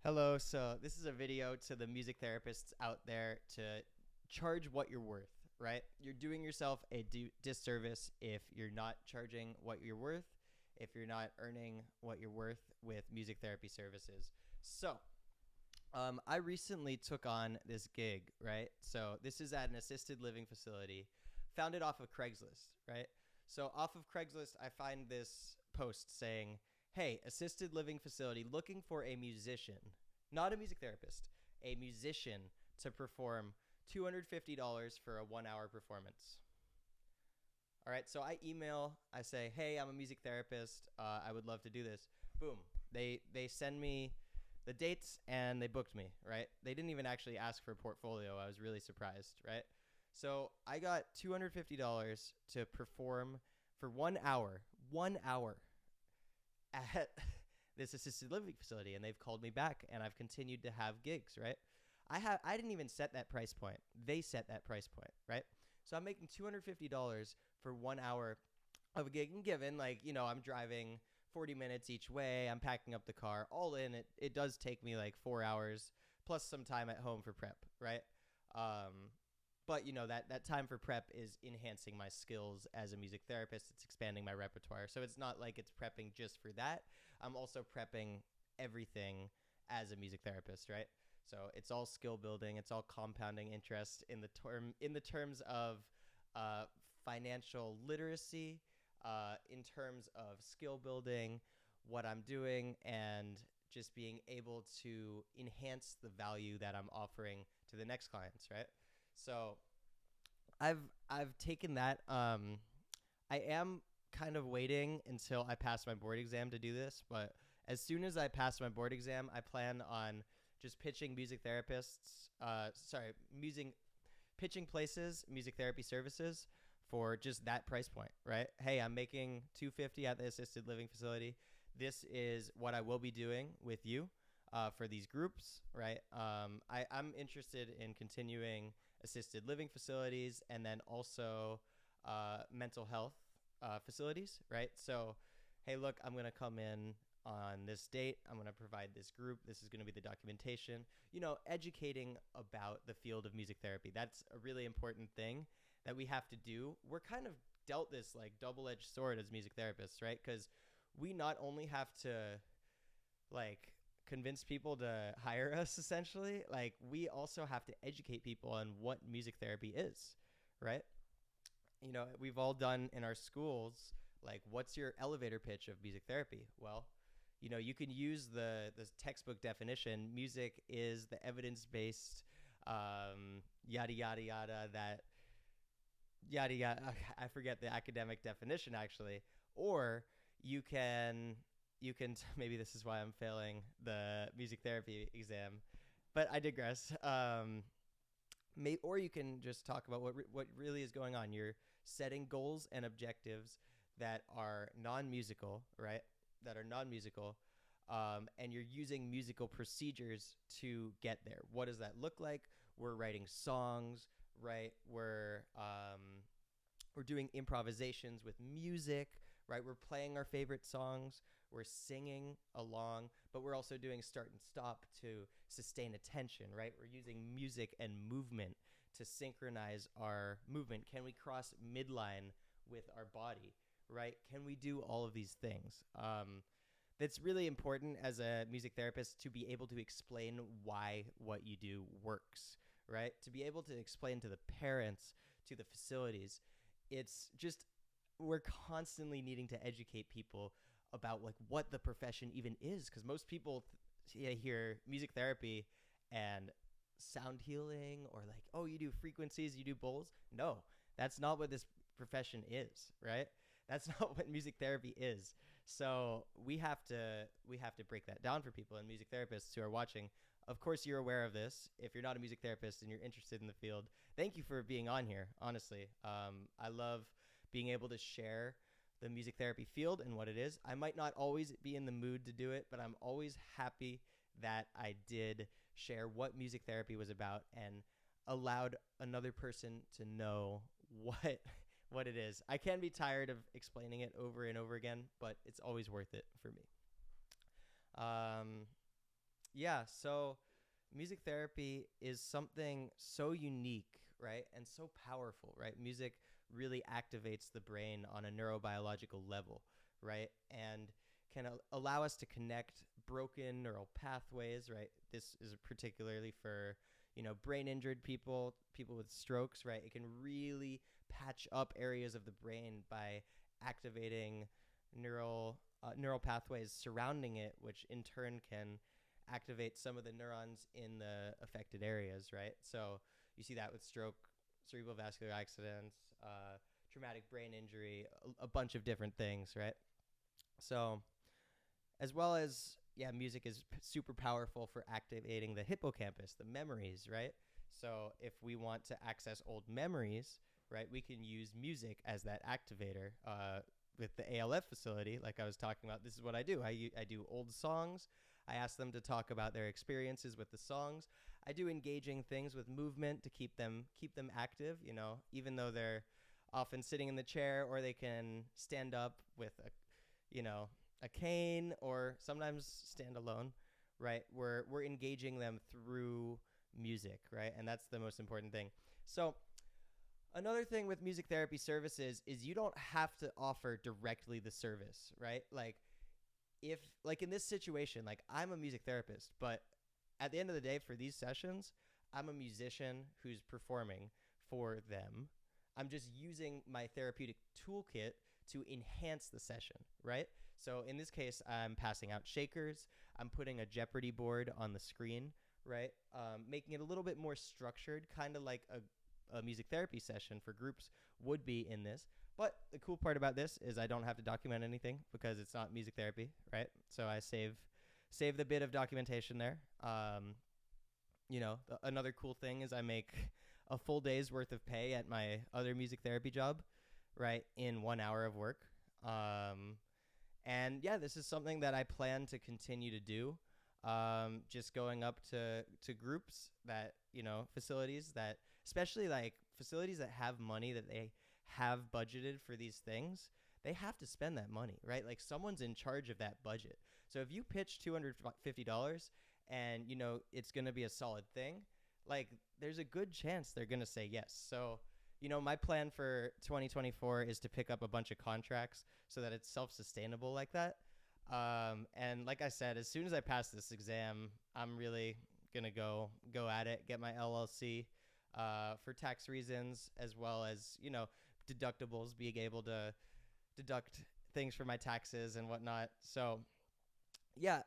Hello. So this is a video to the music therapists out there to charge what you're worth, right? You're doing yourself a disservice if you're not charging what you're worth, if you're not earning what you're worth with music therapy services. So, I recently took on this gig, right? So this is at an assisted living facility, found it off of Craigslist, right? So off of Craigslist, I find this post saying, "Hey, assisted living facility looking for a musician, not a music therapist, a musician to perform $250 for a 1 hour performance." All right, so I email, I say, "Hey, I'm a music therapist. I would love to do this." Boom. They send me the dates and they booked me, right? They didn't even actually ask for a portfolio. I was really surprised, right? So I got $250 to perform for 1 hour, 1 hour at this assisted living facility, and they've called me back, and I've continued to have gigs, right? I didn't even set that price point. They set that price point, right? So I'm making $250 for 1 hour of a gig. And given, like, I'm driving 40 minutes each way, I'm packing up the car, all in, it does take me like 4 hours plus some time at home for prep, right? Um, but that time for prep is enhancing my skills as a music therapist. It's expanding my repertoire. So it's not like it's prepping just for that. I'm also prepping everything as a music therapist, right? So it's all skill building. It's all compounding interest in the terms of financial literacy, in terms of skill building, what I'm doing, and just being able to enhance the value that I'm offering to the next clients, right? So I've taken that. I am kind of waiting until I pass my board exam to do this, but as soon as I pass my board exam, I plan on just pitching music therapists. Pitching places, music therapy services for just that price point, right? Hey, I'm making 250 at the assisted living facility. This is what I will be doing with you for these groups, right? I'm interested in continuing assisted living facilities and then also mental health facilities, right? So, hey, look, I'm going to come in on this date. I'm going to provide this group. This is going to be the documentation, educating about the field of music therapy. That's a really important thing that we have to do. We're kind of dealt this like double-edged sword as music therapists, right? Because we not only have to like convince people to hire us essentially, like we also have to educate people on what music therapy is, right? We've all done in our schools, like, what's your elevator pitch of music therapy? Well, you can use the textbook definition. Music is the evidence-based yada yada yada that yada yada. I forget the academic definition actually. Or you can maybe this is why I'm failing the music therapy exam, but I digress. Or you can just talk about what really is going on. You're setting goals and objectives that are non-musical, right? That are non-musical, and you're using musical procedures to get there. What does that look like? We're writing songs, right? We're doing improvisations with music, right? We're playing our favorite songs. We're singing along, but we're also doing start and stop to sustain attention, right? We're using music and movement to synchronize our movement. Can we cross midline with our body, right? Can we do all of these things? That's really important as a music therapist to be able to explain why what you do works, right? To be able to explain to the parents, to the facilities. It's just we're constantly needing to educate people about like what the profession even is, because most people hear music therapy and sound healing, or like, oh, you do frequencies, you do bowls. No, that's not what this profession is, right? That's not what music therapy is. So we have to break that down for people, and music therapists who are watching. Of course, you're aware of this. If you're not a music therapist and you're interested in the field, thank you for being on here. Honestly, I love being able to share the music therapy field and what it is. I might not always be in the mood to do it, but I'm always happy that I did share what music therapy was about and allowed another person to know what it is. I can be tired of explaining it over and over again, but it's always worth it for me. Um, Yeah, so music therapy is something so unique, right? And so powerful, right? Music really activates the brain on a neurobiological level, right? And can allow us to connect broken neural pathways, right? This is particularly for, brain injured people, people with strokes, right? It can really patch up areas of the brain by activating neural pathways surrounding it, which in turn can activate some of the neurons in the affected areas, right? So you see that with stroke, cerebral vascular accidents, traumatic brain injury, a bunch of different things, right? So, as well as, yeah, music is super powerful for activating the hippocampus, the memories, right? So, if we want to access old memories, right, we can use music as that activator. With the ALF facility, like I was talking about, this is what I do. I do old songs. I ask them to talk about their experiences with the songs. I do engaging things with movement to keep them active. Even though they're often sitting in the chair, or they can stand up with a cane, or sometimes stand alone. Right? We're engaging them through music, right? And that's the most important thing. So another thing with music therapy services is you don't have to offer directly the service, right? Like, if, like, in this situation, like, I'm a music therapist, but at the end of the day, for these sessions, I'm a musician who's performing for them. I'm just using my therapeutic toolkit to enhance the session, right? So in this case, I'm passing out shakers. I'm putting a Jeopardy board on the screen, right? Making it a little bit more structured, kind of like a music therapy session for groups would be in this. But the cool part about this is I don't have to document anything because it's not music therapy, right? So I save the bit of documentation there. Another cool thing is I make a full day's worth of pay at my other music therapy job, right, in 1 hour of work. And yeah, this is something that I plan to continue to do. Just going up to groups that, facilities that, especially like facilities that have money that they have budgeted for these things, they have to spend that money, right? Like, someone's in charge of that budget. So if you pitch $250 and, it's going to be a solid thing, like, there's a good chance they're going to say yes. So, my plan for 2024 is to pick up a bunch of contracts so that it's self-sustainable like that. And like I said, as soon as I pass this exam, I'm really gonna go at it, get my LLC, for tax reasons, as well as deductibles, being able to deduct things for my taxes and whatnot. So yeah,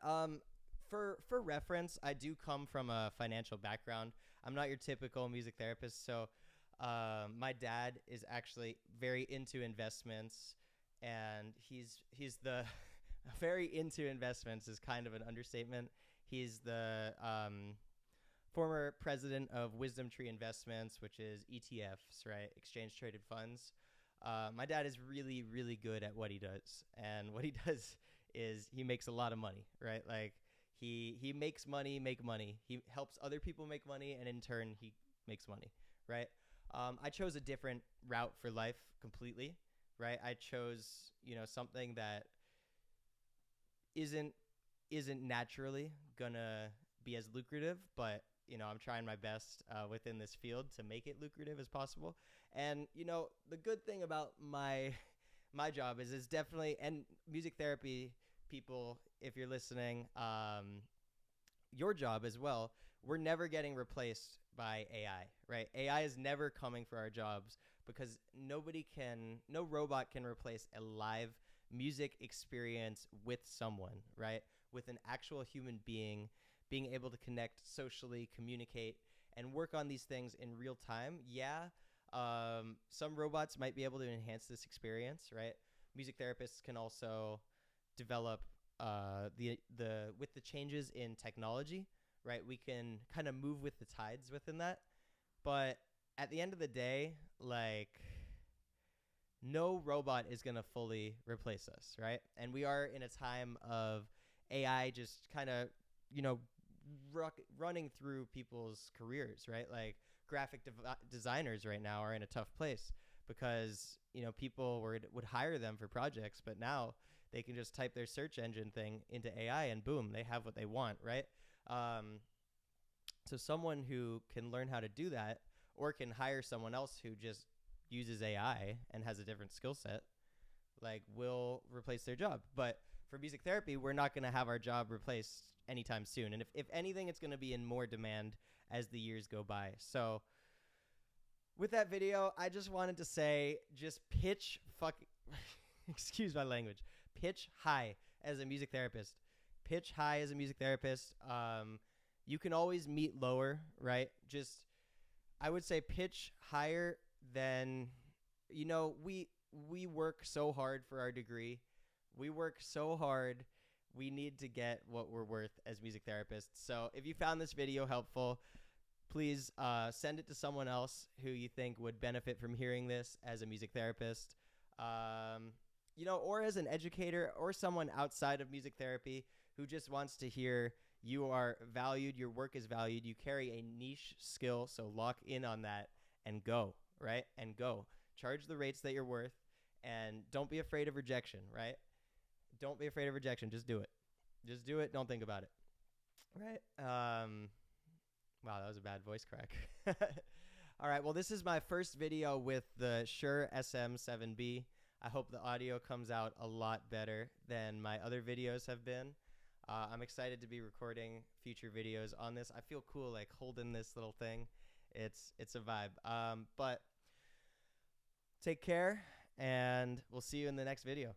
for reference, I do come from a financial background. I'm not your typical music therapist, so my dad is actually very into investments, and he's the very into investments is kind of an understatement. He's the former president of Wisdom Tree Investments, which is ETFs, right? Exchange traded funds. My dad is really, really good at what he does. And what he does is he makes a lot of money, right? Like, he makes money make money. He helps other people make money, and in turn, he makes money, right? I chose a different route for life completely, right? I chose, something that isn't naturally gonna be as lucrative, but I'm trying my best within this field to make it lucrative as possible. And the good thing about my job is it's definitely, and music therapy people, if you're listening, your job as well, we're never getting replaced by AI, right? AI is never coming for our jobs, because no robot can replace a live music experience with someone, right? With an actual human being able to connect socially, communicate, and work on these things in real time. Yeah, some robots might be able to enhance this experience, right? Music therapists can also develop with the changes in technology, right? We can kind of move with the tides within that. But at the end of the day, like, no robot is going to fully replace us, right? And we are in a time of AI just kind of, running through people's careers, right? Like, graphic designers right now are in a tough place because, people would hire them for projects, but now they can just type their search engine thing into AI and boom, they have what they want, right? So someone who can learn how to do that, or can hire someone else who just uses AI and has a different skill set, like, will replace their job. But for music therapy, we're not going to have our job replaced anytime soon. And if anything, it's going to be in more demand as the years go by. So with that video, I just wanted to say, just pitch excuse my language, pitch high as a music therapist. Pitch high as a music therapist. You can always meet lower, right? Just, I would say pitch higher than, we work so hard for our degree. We work so hard. We need to get what we're worth as music therapists. So if you found this video helpful, please send it to someone else who you think would benefit from hearing this as a music therapist, or as an educator, or someone outside of music therapy who just wants to hear you are valued, your work is valued, you carry a niche skill, so lock in on that and go, right? And go. Charge the rates that you're worth, and don't be afraid of rejection, right? Don't be afraid of rejection. Just do it. Just do it. Don't think about it, right? Wow, that was a bad voice crack. All right, well, this is my first video with the Shure SM7B. I hope the audio comes out a lot better than my other videos have been. I'm excited to be recording future videos on this. I feel cool, like, holding this little thing. It's a vibe. But take care, and we'll see you in the next video.